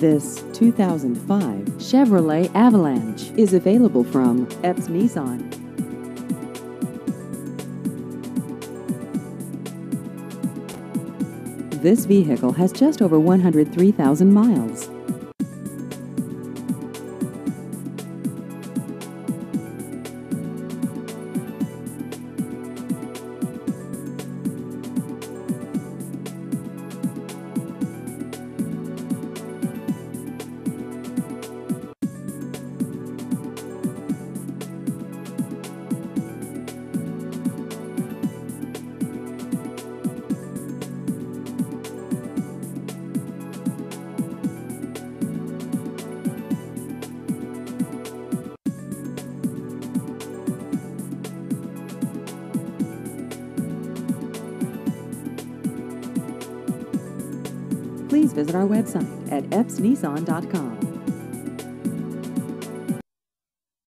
This 2005 Chevrolet Avalanche is available from Epps Nissan. This vehicle has just over 103,000 miles. Please visit our website at eppsnissan.com.